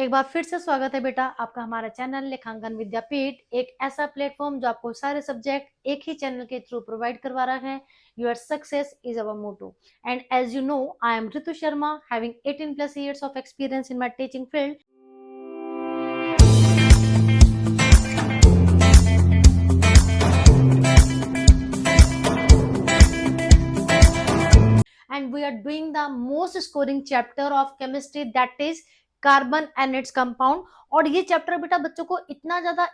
एक बार फिर से स्वागत है बेटा आपका हमारा चैनल लेखांकन विद्यापीठ, एक ऐसा प्लेटफॉर्म जो आपको सारे सब्जेक्ट एक ही चैनल के थ्रू प्रोवाइड करवा रहा है। Your success is our motto and as you know I am Ritu Sharma having 18 plus years of experience in my teaching field. And we are doing the most scoring chapter of chemistry, that is carbon and its compound. और ये chapter बेटा बच्चों को इतना ज्यादा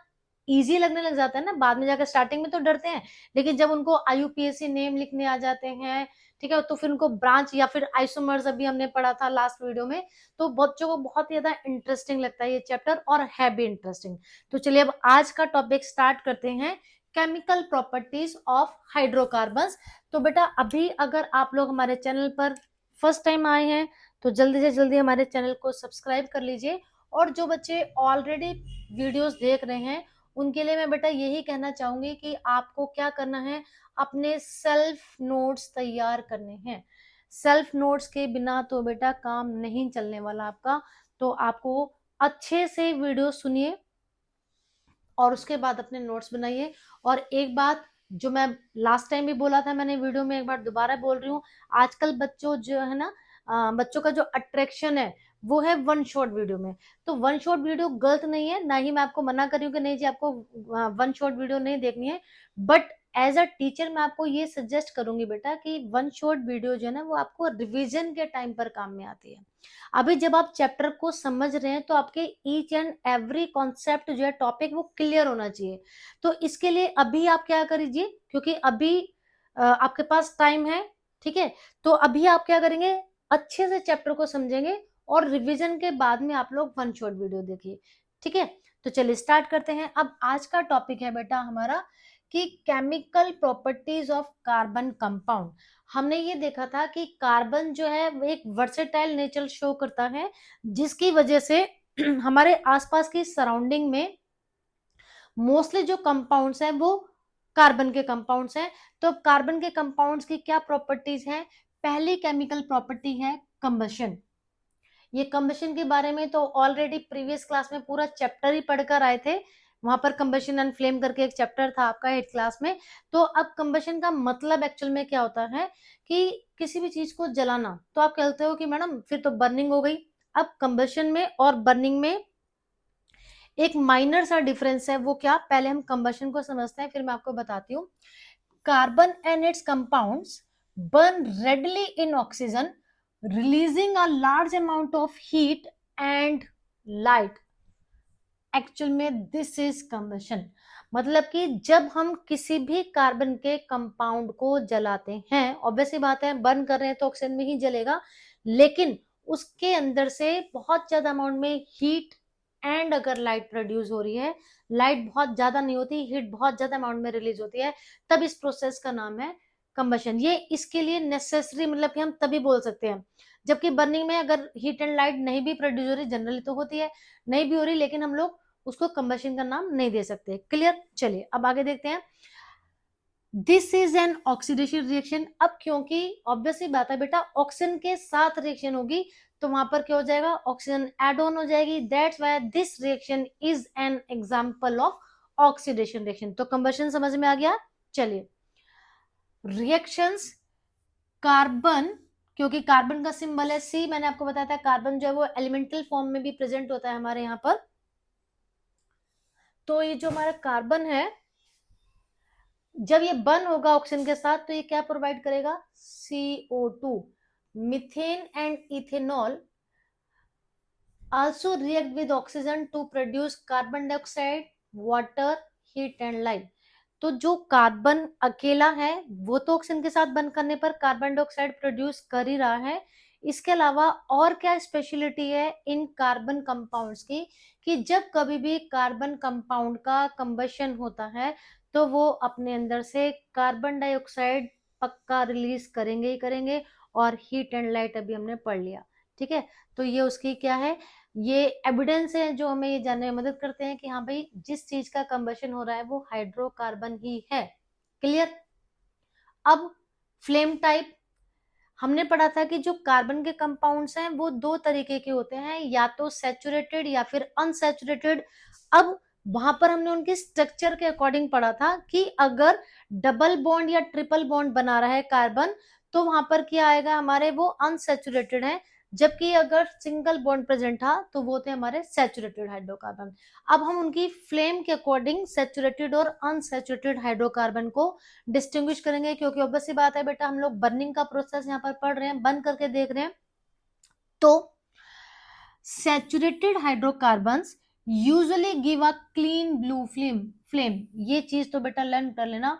easy लगने लग जाता है ना, बाद में जाकर स्टार्टिंग में तो डरते हैं, लेकिन जब उनको आईयूपीएससी नेम लिखने आ जाते हैं, ठीक है, तो फिर उनको ब्रांच या फिर आइसोमर्स अभी हमने पढ़ा था लास्ट वीडियो में, तो बच्चों को बहुत ज्यादा इंटरेस्टिंग लगता है ये चैप्टर, और है भी इंटरेस्टिंग। तो चलिए अब आज का टॉपिक स्टार्ट करते हैं, केमिकल प्रॉपर्टीज ऑफ हाइड्रोकार्बन्स। तो बेटा अभी अगर आप लोग हमारे चैनल पर फर्स्ट टाइम आए हैं तो जल्दी से जल्दी हमारे चैनल को सब्सक्राइब कर लीजिए, और जो बच्चे ऑलरेडी वीडियोस देख रहे हैं उनके लिए मैं बेटा यही कहना चाहूंगी कि आपको क्या करना है, अपने सेल्फ नोट्स तैयार करने हैं। सेल्फ नोट्स के बिना तो बेटा काम नहीं चलने वाला आपका, तो आपको अच्छे से वीडियो सुनिए और उसके बाद अपने नोट्स बनाइए। और एक बात जो मैं लास्ट टाइम भी बोला था, मैंने वीडियो में एक बार दोबारा बोल रही हूँ, आजकल बच्चों जो है ना, बच्चों का जो अट्रैक्शन है वो है वन शॉट वीडियो में। तो वन शॉट वीडियो गलत नहीं है, ना ही मैं आपको मना कर रही हूँ कि नहीं जी आपको वन शॉट वीडियो नहीं देखनी है, बट एज अ टीचर मैं आपको ये सजेस्ट करूंगी बेटा कि वन शॉट वीडियो जो है ना वो आपको रिवीजन के टाइम पर काम में आती है। अभी जब आप चैप्टर को समझ रहे हैं तो आपके ईच एंड एवरी कॉन्सेप्ट जो है टॉपिक वो क्लियर होना चाहिए। तो इसके लिए अभी आप क्या करिए, क्योंकि अभी आपके पास टाइम है, ठीक है, तो अभी आप क्या करेंगे, अच्छे से चैप्टर को समझेंगे और रिवीजन के बाद में आप लोग वन शॉट वीडियो देखिए, ठीक है। तो चलिए स्टार्ट करते हैं। अब आज का टॉपिक है बेटा हमारा कि chemical properties of carbon compound. हमने ये देखा था कि कार्बन जो है वो एक वर्सेटाइल नेचर शो करता है, जिसकी वजह से हमारे आसपास की सराउंडिंग में मोस्टली जो कंपाउंड्स हैं वो कार्बन के कंपाउंड्स हैं। तो कार्बन के कंपाउंड्स की क्या प्रॉपर्टीज हैं? पहली केमिकल प्रॉपर्टी है कंबशन। ये कंबशन के बारे में तो ऑलरेडी प्रीवियस क्लास में पूरा चैप्टर ही पढ़कर आए थे, वहां पर कंबशन एंड फ्लेम करके एक चैप्टर था आपका 8th क्लास में। तो अब कंबशन का मतलब एक्चुअल में क्या होता है कि किसी भी चीज को जलाना। तो आप कहते हो कि मैडम फिर तो बर्निंग हो गई। अब कंबशन में और बर्निंग में एक माइनर सा डिफरेंस है, वो क्या, पहले हम कंबशन को समझते हैं फिर मैं आपको बताती हूँ। Carbon and its compounds burn readily in oxygen releasing a large amount of heat and light. Actual में दिस इज कंबशन। मतलब कि जब हम किसी भी कार्बन के कंपाउंड को जलाते हैं, ऑब्वियसली बात है बर्न कर रहे हैं तो ऑक्सीजन में ही जलेगा, लेकिन उसके अंदर से बहुत ज्यादा अमाउंट में हीट एंड अगर लाइट प्रोड्यूस हो रही है, लाइट बहुत ज्यादा नहीं होती, हीट बहुत ज्यादा अमाउंट में रिलीज होती है, तब इस प्रोसेस का नाम है कंबशन। ये इसके लिए नेसेसरी, मतलब कि हम तभी बोल सकते हैं। जबकि बर्निंग में अगर हीट एंड लाइट नहीं भी प्रोड्यूस हो रही, जनरली तो होती है, नहीं भी हो रही, लेकिन हम लोग उसको कंबशन का नाम नहीं दे सकते। क्लियर? चलिए अब आगे देखते हैं। This is an oxidation reaction. अब क्योंकि ऑब्वियसली बात है बेटा ऑक्सीजन के साथ रिएक्शन होगी, तो वहां पर क्या हो जाएगा, ऑक्सीजन एड ऑन हो जाएगी, that's why this reaction is an example of oxidation reaction. तो कंबशन समझ में आ गया। चलिए रिएक्शंस, कार्बन, क्योंकि कार्बन का सिंबल है सी, मैंने आपको बताया था कार्बन जो है वो एलिमेंटल फॉर्म में भी प्रेजेंट होता है हमारे यहाँ पर। तो ये जो हमारा कार्बन है, जब ये बर्न होगा ऑक्सीजन के साथ तो ये क्या प्रोवाइड करेगा, CO2। Methane and ethanol also react with oxygen to produce carbon dioxide, water, heat and light. तो जो कार्बन अकेला है वो तो ऑक्सीजन के साथ बर्न करने पर कार्बन डाइऑक्साइड प्रोड्यूस कर ही रहा है, इसके अलावा और क्या स्पेशलिटी है इन कार्बन कंपाउंड्स की, कि जब कभी भी कार्बन कंपाउंड का कंबशन होता है तो वो अपने अंदर से कार्बन डाइऑक्साइड पक्का रिलीज करेंगे ही करेंगे, और हीट एंड लाइट अभी हमने पढ़ लिया, ठीक है। तो ये उसकी क्या है, ये एविडेंस है जो हमें ये जानने में मदद करते हैं कि हाँ भाई जिस चीज का कंबशन हो रहा है वो हाइड्रोकार्बन ही है। क्लियर? अब फ्लेम टाइप, हमने पढ़ा था कि जो कार्बन के कंपाउंड्स हैं वो दो तरीके के होते हैं, या तो सैचुरेटेड या फिर अनसैचुरेटेड। अब वहां पर हमने उनके स्ट्रक्चर के अकॉर्डिंग पढ़ा था कि अगर डबल बॉन्ड या ट्रिपल बॉन्ड बना रहा है कार्बन, तो वहां पर क्या आएगा हमारे, वो अनसैचुरेटेड है। जबकि अगर सिंगल बॉन्ड प्रेजेंट था तो वो थे हमारे सैचुरेटेड हाइड्रोकार्बन। अब हम उनकी फ्लेम के अकॉर्डिंग सैचुरेटेड और अनसैचुरेटेड हाइड्रोकार्बन को डिस्टिंग्विश करेंगे, क्योंकि ऑब्वियस सी बात है बेटा, हम लोग बर्निंग का प्रोसेस यहाँ पर पढ़ रहे हैं, बंद करके देख रहे हैं। तो saturated hydrocarbons usually give a clean blue flame. ये चीज तो बेटा लर्न कर लेना।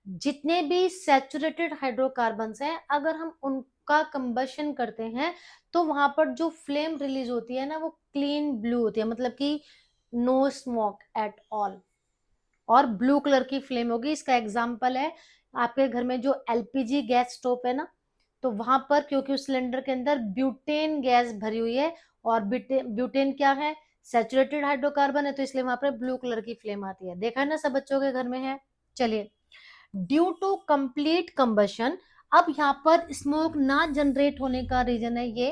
जितने भी सैचुरेटेड हाइड्रोकार्बन्स हैं, अगर हम उनका कंबशन करते हैं तो वहां पर जो फ्लेम रिलीज होती है ना, वो क्लीन ब्लू होती है, मतलब कि नो स्मोक एट ऑल, और ब्लू कलर की फ्लेम होगी। इसका एग्जाम्पल है आपके घर में जो एलपीजी गैस स्टोव है ना, तो वहां पर क्योंकि उस सिलेंडर के अंदर ब्यूटेन गैस भरी हुई है, और ब्यूटेन क्या है, सैचुरेटेड हाइड्रोकार्बन है, तो इसलिए वहां पर ब्लू कलर की फ्लेम आती है। देखा है ना, सब बच्चों के घर में है। चलिए, ड्यू टू कंप्लीट कंबशन, अब यहाँ पर स्मोक ना जनरेट होने का रीजन है ये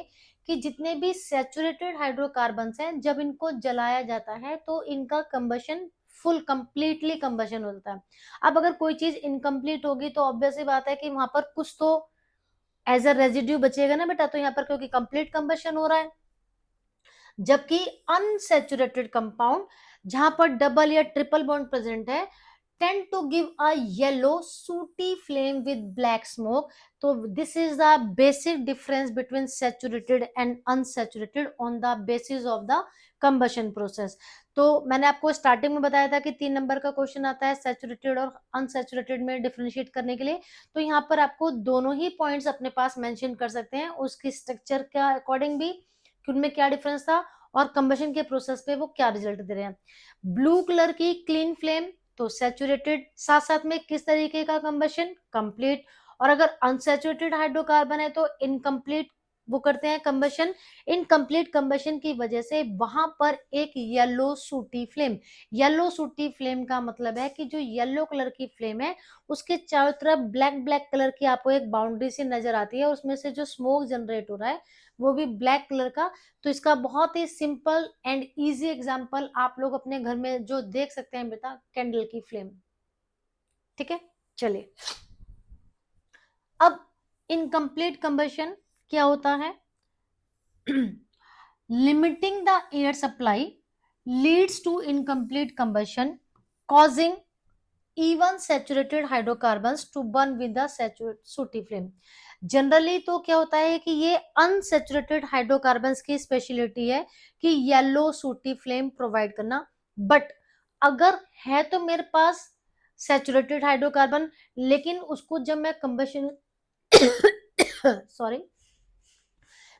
कि जितने भी सैचुरेटेड हाइड्रोकार्बन्स हैं, जब इनको जलाया जाता है तो इनका कंबशन फुल कंप्लीटली कंबशन होता है। अब अगर कोई चीज इनकम्प्लीट होगी तो ऑब्वियस सी बात है कि वहां पर कुछ तो एज अ रेजिड्यू बचेगा ना बेटा, तो यहाँ पर क्योंकि कंप्लीट कंबशन हो रहा है। जबकि अनसैचुरेटेड कंपाउंड, जहां पर डबल या ट्रिपल बॉन्ड प्रेजेंट है, tend to give a yellow sooty flame with black smoke. So this is the basic difference between saturated and unsaturated on the basis of the combustion process. तो मैंने आपको starting में बताया था कि 3 number का question आता है सैचुरेटेड और अनसैचुरेटेड में डिफरेंशिएट करने के लिए। तो यहाँ पर आपको दोनों ही पॉइंट्स अपने पास मेंशन कर सकते हैं, उसकी स्ट्रक्चर के अकॉर्डिंग भी कि उनमें क्या डिफरेंस था, और कंबशन के प्रोसेस पे वो क्या रिजल्ट दे रहे हैं। ब्लू कलर की क्लीन फ्लेम तो सैचुरेटेड, साथ साथ में किस तरीके का कंबशन, कंप्लीट। और अगर अनसैचुरेटेड हाइड्रोकार्बन है तो इनकम्प्लीट वो करते हैं कंबशन। इनकम्प्लीट कंबशन की वजह से वहां पर एक येलो सूटी फ्लेम, येलो सूटी फ्लेम का मतलब है कि जो येलो कलर की फ्लेम है उसके चारों तरफ ब्लैक ब्लैक कलर की आपको एक बाउंड्री सी नजर आती है, उसमें से जो स्मोक जनरेट हो रहा है वो भी ब्लैक कलर का। तो इसका बहुत ही सिंपल एंड इजी एग्जांपल आप लोग अपने घर में जो देख सकते हैं बेटा, कैंडल की फ्लेम। ठीक है, चलिए। अब इनकम्प्लीट कंबशन क्या होता है? Limiting the air supply leads to incomplete combustion, causing even saturated hydrocarbons to burn with the sooty flame. Generally तो क्या होता है कि ये अनसेचुरेटेड हाइड्रोकार्बन्स की स्पेशलिटी है कि येलो सूटी फ्लेम प्रोवाइड करना। बट अगर है तो मेरे पास सैचुरेटेड हाइड्रोकार्बन, लेकिन उसको जब मैं कंबशन सॉरी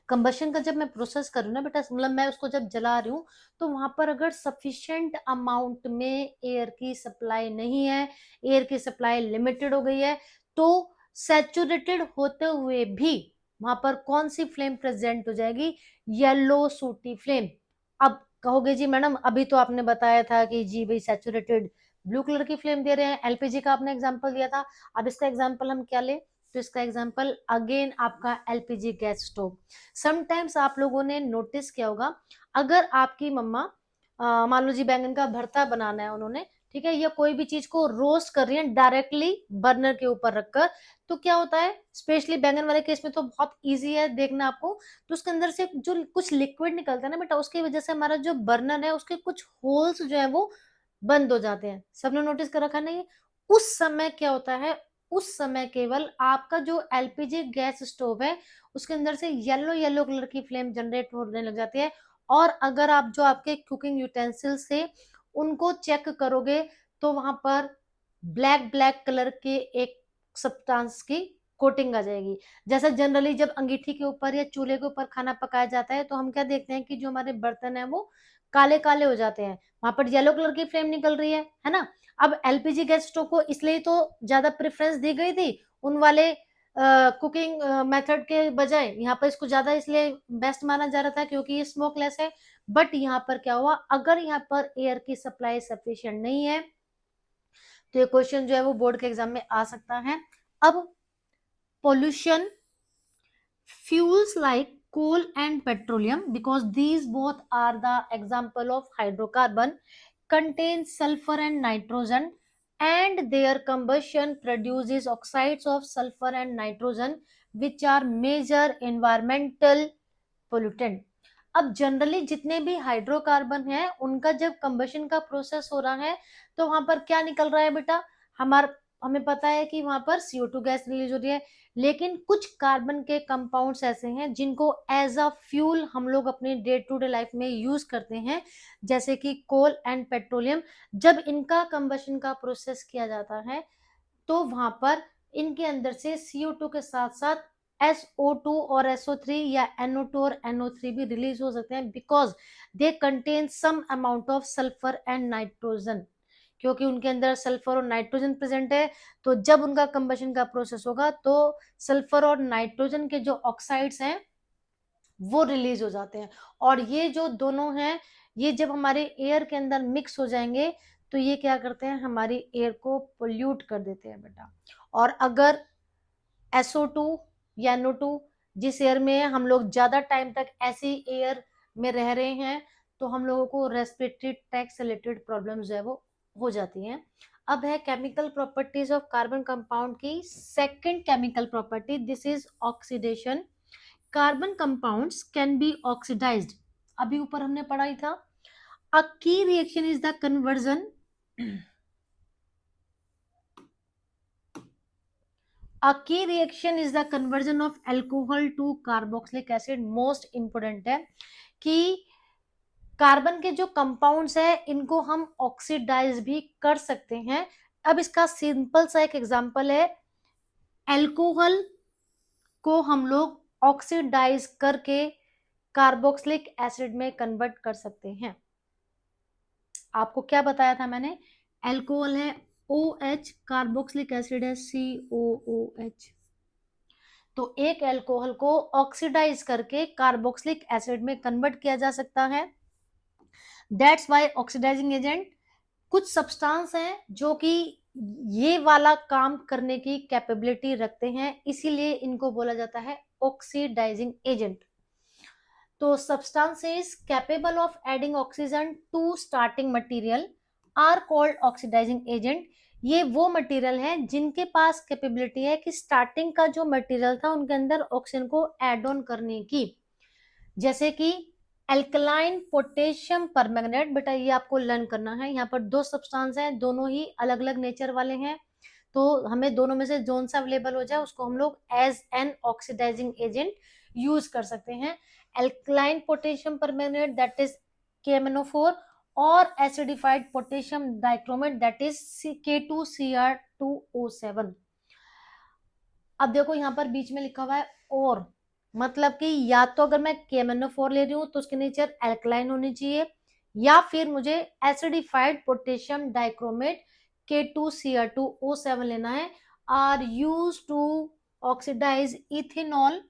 कंबशन का जब मैं प्रोसेस करूँ ना बेटा, मतलब मैं उसको जब जला रही हूँ, तो वहां पर अगर सफिशिएंट अमाउंट में एयर की सप्लाई नहीं है, एयर की सप्लाई लिमिटेड हो गई है, तो सैचुरेटेड होते हुए भी वहां पर कौन सी फ्लेम प्रेजेंट हो जाएगी, येलो सूटी फ्लेम। अब कहोगे जी मैडम अभी तो आपने बताया था कि जी भाई सैचुरेटेड ब्लू कलर की फ्लेम दे रहे हैं, एलपीजी का आपने एग्जांपल दिया था। अब इसका एग्जांपल हम क्या ले, तो इसका एग्जांपल अगेन आपका एलपीजी गैस स्टोव। समटाइम्स आप लोगों ने नोटिस किया होगा, अगर आपकी मम्मा मान लो जी बैंगन का भरता बनाना है उन्होंने, ठीक है, या कोई भी चीज को रोस्ट कर रही है डायरेक्टली बर्नर के ऊपर रखकर, तो क्या होता है, स्पेशली बैंगन वाले केस में तो बहुत इजी है देखना आपको, तो उसके अंदर से जो कुछ लिक्विड निकलता है ना बेटा, उसकी वजह से हमारा जो बर्नर है उसके कुछ होल्स जो है वो बंद हो जाते हैं। सबने नोटिस कर रखा नहीं? उस समय क्या होता है, उस समय केवल आपका जो एलपीजी गैस स्टोव है उसके अंदर से येलो येलो कलर की फ्लेम जनरेट होने लग जाती है। और अगर आप जो आपके कुकिंग यूटेंसिल्स से उनको चेक करोगे तो वहां पर ब्लैक ब्लैक कलर के एक सब्सटेंस की कोटिंग आ जाएगी। जैसा जनरली जब अंगीठी के ऊपर या चूल्हे के ऊपर खाना पकाया जाता है तो हम क्या देखते हैं कि जो हमारे बर्तन है वो काले काले हो जाते हैं, वहां पर येलो कलर की फ्लेम निकल रही है ना। अब एलपीजी गैस स्टोव को इसलिए तो ज्यादा प्रेफरेंस दी गई थी उन वाले कुकिंग मेथड के बजाय, यहाँ पर इसको ज्यादा इसलिए बेस्ट माना जा रहा था क्योंकि ये स्मोकलेस है। बट यहाँ पर क्या हुआ, अगर यहाँ पर एयर की सप्लाई सफिशिएंट नहीं है तो ये क्वेश्चन जो है वो बोर्ड के एग्जाम में आ सकता है। अब pollution fuels like coal and petroleum, because these both are the example of hydrocarbon, contain sulfur and nitrogen, and their combustion produces oxides of sulfur and nitrogen, which are major environmental pollutant. अब generally जितने भी hydrocarbon हैं उनका जब combustion का process हो रहा है तो वहां पर क्या निकल रहा है बेटा, हमारा हमें पता है कि वहां पर CO2 गैस रिलीज हो रही है, लेकिन कुछ कार्बन के कंपाउंड्स ऐसे हैं जिनको एज अ फ्यूल हम लोग अपने डे टू डे लाइफ में यूज करते हैं, जैसे कि कोल एंड पेट्रोलियम। जब इनका कंबशन का प्रोसेस किया जाता है तो वहां पर इनके अंदर से CO2 के साथ साथ SO2 और SO3 या NO2 और NO3 भी रिलीज हो सकते हैं, because they contain some amount of sulphur and nitrogen. क्योंकि उनके अंदर सल्फर और नाइट्रोजन प्रेजेंट है, तो जब उनका कंबशन का प्रोसेस होगा तो सल्फर और नाइट्रोजन के जो ऑक्साइड्स हैं वो रिलीज हो जाते हैं, और ये जो दोनों हैं ये जब हमारे एयर के अंदर मिक्स हो जाएंगे तो ये क्या करते हैं, हमारी एयर को पोल्यूट कर देते हैं बेटा। और अगर SO2 या NO2 जिस एयर में हम लोग ज्यादा टाइम तक ऐसी एयर में रह रहे हैं तो हम लोगों को रेस्पिरेटरी ट्रैक से रिलेटेड प्रॉब्लम जो है वो हो जाती हैं। अब है chemical properties of carbon compound की second chemical property, this is oxidation. Carbon compounds can be oxidised, अभी ऊपर हमने पढ़ा ही था। A key reaction is the conversion A key reaction is the conversion of alcohol to carboxylic acid। Most important है कि carbon के जो कंपाउंड्स है इनको हम ऑक्सीडाइज भी कर सकते हैं। अब इसका सिंपल सा एक एग्जांपल है, एल्कोहल को हम लोग ऑक्सीडाइज करके कार्बोक्सिलिक एसिड में कन्वर्ट कर सकते हैं। आपको क्या बताया था मैंने, एल्कोहल है OH, कार्बोक्सिलिक एसिड है COOH। तो एक एल्कोहल को ऑक्सीडाइज करके कार्बोक्सिलिक एसिड में कन्वर्ट किया जा सकता है। दैट्स वाई ऑक्सीडाइजिंग एजेंट, कुछ सब्सटेंस हैं जो कि ये वाला काम करने की कैपेबिलिटी रखते हैं, इसीलिए इनको बोला जाता है ऑक्सीडाइजिंग एजेंट। तो substances capable of adding oxygen to starting material are called oxidising agent. ये वो मटेरियल है जिनके पास कैपेबिलिटी है कि स्टार्टिंग का जो मटेरियल था उनके अंदर ऑक्सीजन को एड ऑन करने की, जैसे कि एल्कलाइन पोटेशियम परमैंगनेट। बेटा ये आपको लर्न करना है, यहाँ पर दो सब्सटेंस हैं, दोनों ही अलग अलग नेचर वाले हैं, तो हमें दोनों में से जोन सा अवेलेबल हो जाए उसको हम लोग as an oxidising agent use कर सकते हैं। Alkaline potassium permanganate that is KMnO4 और acidified potassium dichromate that is K2Cr2O7। अब देखो यहाँ पर बीच में लिखा हुआ है और, मतलब कि या तो अगर मैं KMnO4 ले रही हूँ तो उसकी नेचर एल्कलाइन होनी चाहिए, या फिर मुझे एसिडिफाइड पोटेशियम डाइक्रोमेट K2Cr2O7 लेना है, are use to oxidise ethanol,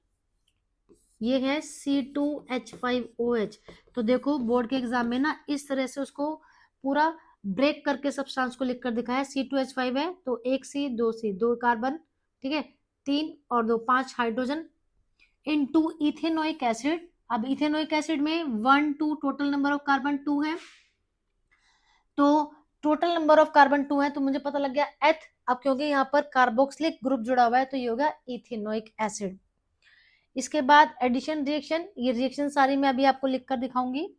ये है C2H5OH। तो देखो बोर्ड के एग्जाम में ना इस तरह से उसको पूरा ब्रेक करके सब्सटेंस को लिखकर दिखाया, C2H5 है तो एक C, दो C, दो कार्बन, ठीक है, 3 और 2 5 हाइड्रोजन इनटू इथेनोइक एसिड। अब इथेनोइक एसिड में 1 2 टोटल नंबर ऑफ कार्बन 2 है, तो टोटल नंबर ऑफ कार्बन 2 है तो मुझे पता लग गया एथ। अब क्योंकि यहाँ पर कार्बोक्सिलिक ग्रुप जुड़ा हुआ है तो ये होगा इथेनोइक एसिड। इसके बाद एडिशन रिएक्शन, ये रिएक्शन सारी मैं अभी आपको लिखकर दिखाऊंगी।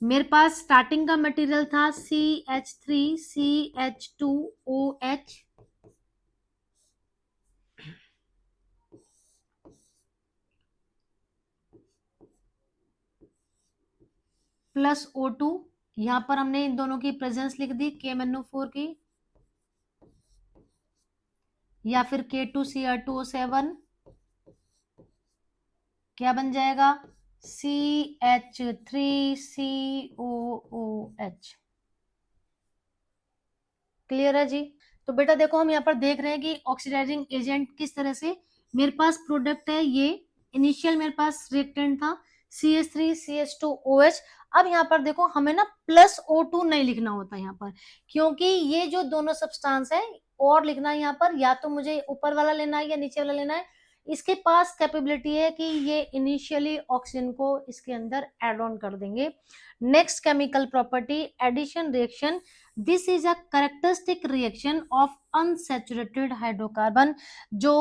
मेरे पास स्टार्टिंग का मटेरियल था CH3CH2OH प्लस O2। यहां पर हमने इन दोनों की प्रेजेंस लिख दी, KMnO4 की, या फिर K2Cr2O7 क्या बन जाएगा CH3COOH। क्लियर है जी। तो बेटा देखो हम यहाँ पर देख रहे हैं कि ऑक्सीडाइजिंग एजेंट किस तरह से, मेरे पास प्रोडक्ट है ये, इनिशियल मेरे पास रिएक्टेंट था CH3CH2OH। अब यहाँ पर देखो हमें ना प्लस O2 नहीं लिखना होता यहाँ पर, क्योंकि ये जो दोनों सब्सटेंस है और लिखना है यहाँ पर, या तो मुझे ऊपर वाला लेना है या नीचे वाला लेना है, इसके पास कैपेबिलिटी है कि ये इनिशियली ऑक्सीजन को इसके अंदर एड ऑन कर देंगे। Next chemical property addition reaction, this is a characteristic reaction of unsaturated hydrocarbon. जो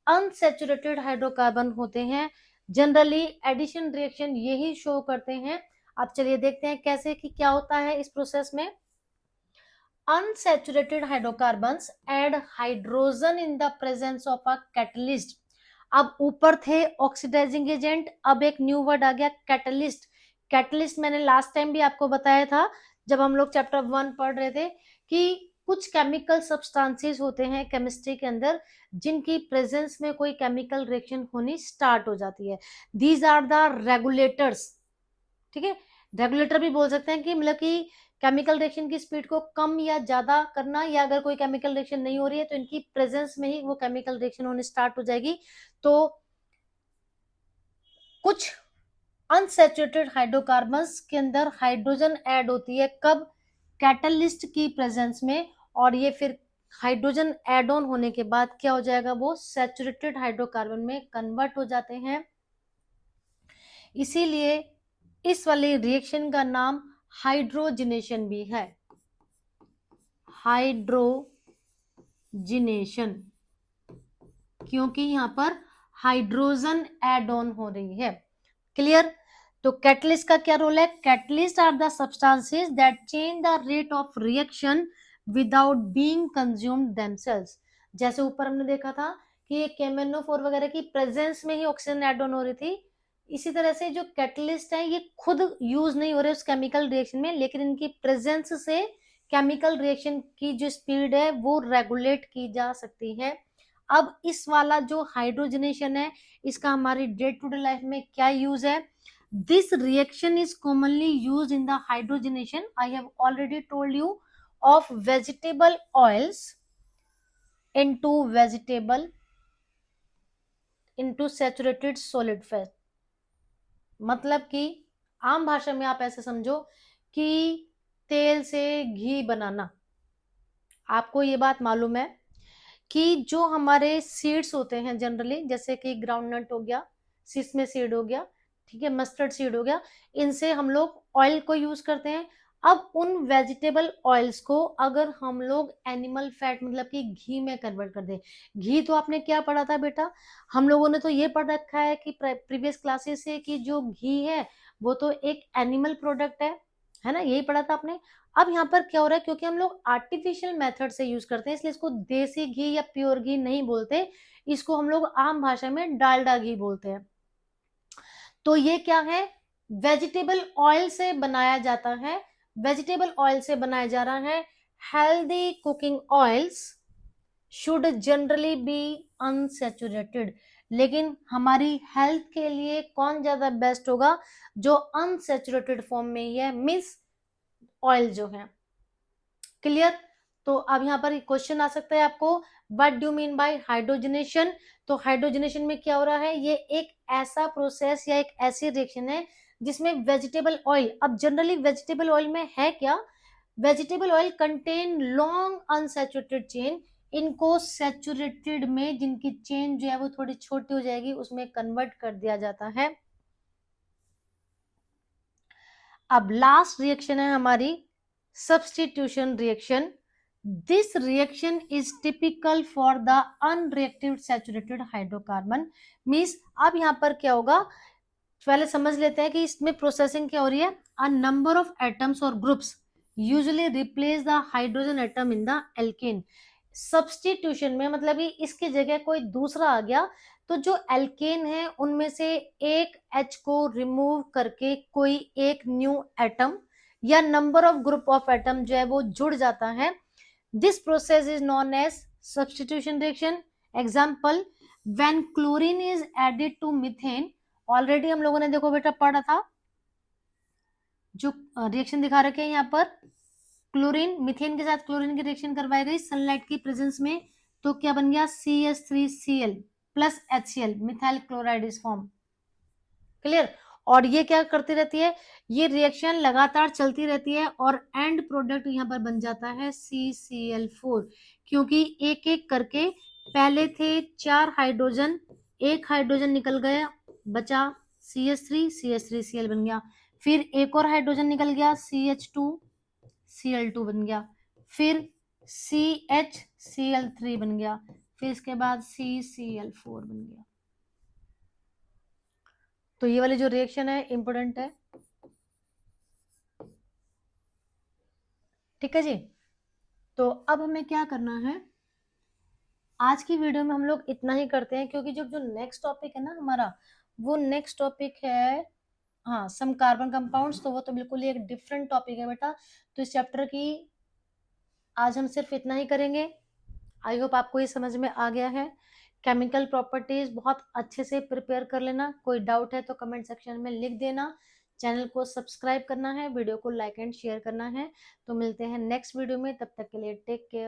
अनसैचुरेटेड हाइड्रोकार्बन होते हैं जनरली एडिशन रिएक्शन यही शो करते हैं। अब चलिए देखते हैं कैसे कि क्या होता है इस प्रोसेस में। unsaturated hydrocarbons add hydrogen in the presence of a catalyst। अब ऊपर थे ऑक्सीडाइजिंग एजेंट, अब एक न्यू वर्ड आ गया कैटलिस्ट। कैटलिस्ट मैंने लास्ट टाइम भी आपको बताया था जब हम लोग चैप्टर 1 पढ़ रहे थे कि कुछ केमिकल सब्सटेंसेस होते हैं केमिस्ट्री के अंदर जिनकी प्रेजेंस में कोई केमिकल रिएक्शन होनी स्टार्ट हो जाती है। These are the regulators. ठीक है, रेगुलेटर भी बोल सकते हैं कि मतलब कि केमिकल रिएक्शन की स्पीड को कम या ज्यादा करना, या अगर कोई केमिकल रिएक्शन नहीं हो रही है तो इनकी प्रेजेंस में ही वो केमिकल रिएक्शन होने स्टार्ट हो जाएगी। तो कुछ अनसैचुरेटेड हाइड्रोकार्बन्स के अंदर हाइड्रोजन ऐड होती है, कब? कैटलिस्ट की प्रेजेंस में। और ये फिर हाइड्रोजन ऐड ऑन होने के बाद क्या हो जाएगा, वो सैचुरेटेड हाइड्रोकार्बन में कन्वर्ट हो जाते हैं। इसीलिए इस वाले रिएक्शन का नाम हाइड्रोजिनेशन भी है, हाइड्रोजिनेशन, क्योंकि यहां पर हाइड्रोजन ऐड ऑन हो रही है। क्लियर? तो कैटलिस्ट का क्या रोल है? Catalyst are the substances that change the rate of reaction without being consumed themselves. जैसे ऊपर हमने देखा था कि ये KMnO4 वगैरह की प्रेजेंस में ही ऑक्सीजन ऐड ऑन हो रही थी, इसी तरह से जो कैटलिस्ट है ये खुद यूज नहीं हो रहे उस केमिकल रिएक्शन में, लेकिन इनकी प्रेजेंस से केमिकल रिएक्शन की जो स्पीड है वो रेगुलेट की जा सकती है। अब इस वाला जो हाइड्रोजनेशन है इसका हमारी डे टू डे लाइफ में क्या यूज है? This reaction is commonly use in the hydrogenation, I have already told you, of vegetable oils into saturated solid fat. मतलब कि आम भाषा में आप ऐसे समझो कि तेल से घी बनाना। आपको ये बात मालूम है कि जो हमारे सीड्स होते हैं जनरली, जैसे कि ग्राउंडनट हो गया, सिसमे सीड हो गया, ठीक है, मस्टर्ड सीड हो गया, इनसे हम लोग ऑयल को यूज करते हैं। अब उन वेजिटेबल ऑयल्स को अगर हम लोग एनिमल फैट मतलब कि घी में कन्वर्ट कर दें। घी तो आपने क्या पढ़ा था बेटा? हम लोगों ने तो ये पढ़ रखा है कि प्रीवियस क्लासेस से कि जो घी है वो तो एक एनिमल प्रोडक्ट है ना, यही पढ़ा था आपने। अब यहाँ पर क्या हो रहा है, क्योंकि हम लोग आर्टिफिशियल मेथड से यूज करते हैं इसलिए इसको देसी घी या प्योर घी नहीं बोलते, इसको हम लोग आम भाषा में डालडा घी बोलते हैं। तो ये क्या है? वेजिटेबल ऑयल से बनाया जाता है, वेजिटेबल ऑयल से बनाया जा रहा है। Healthy cooking oils should generally be unsaturated, लेकिन हमारी हेल्थ के लिए कौन ज्यादा बेस्ट होगा? जो अनसैचुरेटेड फॉर्म में ही है, मीन्स ऑयल जो है। क्लियर? तो अब यहाँ पर क्वेश्चन आ सकता है आपको, what do mean by hydrogenation? तो हाइड्रोजनेशन में क्या हो रहा है, ये एक ऐसा प्रोसेस या एक ऐसी रिएक्शन है जिसमें वेजिटेबल ऑयल, अब जनरली वेजिटेबल ऑयल में है क्या, vegetable oil contain long unsaturated chain, इनको सैचुरेटेड में जिनकी चेन जो है वो थोड़ी छोटी हो जाएगी उसमें कन्वर्ट कर दिया जाता है। अब लास्ट रिएक्शन है हमारी substitution reaction. This reaction is typical for the unreactive saturated hydrocarbon, means अब यहाँ पर क्या होगा, पहले समझ लेते हैं कि इसमें प्रोसेसिंग क्या हो रही है। A number of atoms or groups usually replace the hydrogen atom in the alkane। Substitution में मतलब कि इसकी जगह कोई दूसरा आ गया, तो जो एल्केन है उनमें से एक H को रिमूव करके कोई एक न्यू एटम या number of group of atom जो है वो जुड़ जाता है। This process is known as substitution reaction. Example, when chlorine is added to methane, already हम लोगों ने देखो बेटा पढ़ा था, जो रिएक्शन दिखा रखे हैं यहाँ पर, क्लोरीन मीथेन के साथ क्लोरीन की रिएक्शन करवाई गई सनलाइट की प्रेजेंस में, तो क्या बन गया, CH3Cl plus HCl, methyl chloride is form. Clear? और ये क्या करती रहती है, ये रिएक्शन लगातार चलती रहती है और एंड प्रोडक्ट यहाँ पर बन जाता है CCl4, क्योंकि एक एक करके पहले थे 4 हाइड्रोजन, एक हाइड्रोजन निकल गया, बचा CH3, CH3Cl बन गया। फिर एक और हाइड्रोजन निकल गया, CH2, Cl2 बन गया। फिर CHCl3 बन गया। फिर इसके बाद CCl4 बन गया। तो ये वाली जो रिएक्शन है इंपॉर्टेंट है, ठीक है जी। तो अब हमें क्या करना है, आज की वीडियो में हम लोग इतना ही करते हैं, क्योंकि जो जो नेक्स्ट टॉपिक है ना हमारा, वो नेक्स्ट टॉपिक है हाँ सम कार्बन कंपाउंड्स। तो वो तो बिल्कुल ही एक डिफरेंट टॉपिक है बेटा। तो इस चैप्टर की आज हम सिर्फ इतना ही करेंगे। आई होप आपको ये समझ में आ गया है। केमिकल प्रॉपर्टीज बहुत अच्छे से प्रिपेयर कर लेना। कोई डाउट है तो कमेंट सेक्शन में लिख देना। चैनल को सब्सक्राइब करना है, वीडियो को लाइक एंड शेयर करना है। तो मिलते हैं नेक्स्ट वीडियो में, तब तक के लिए टेक केयर।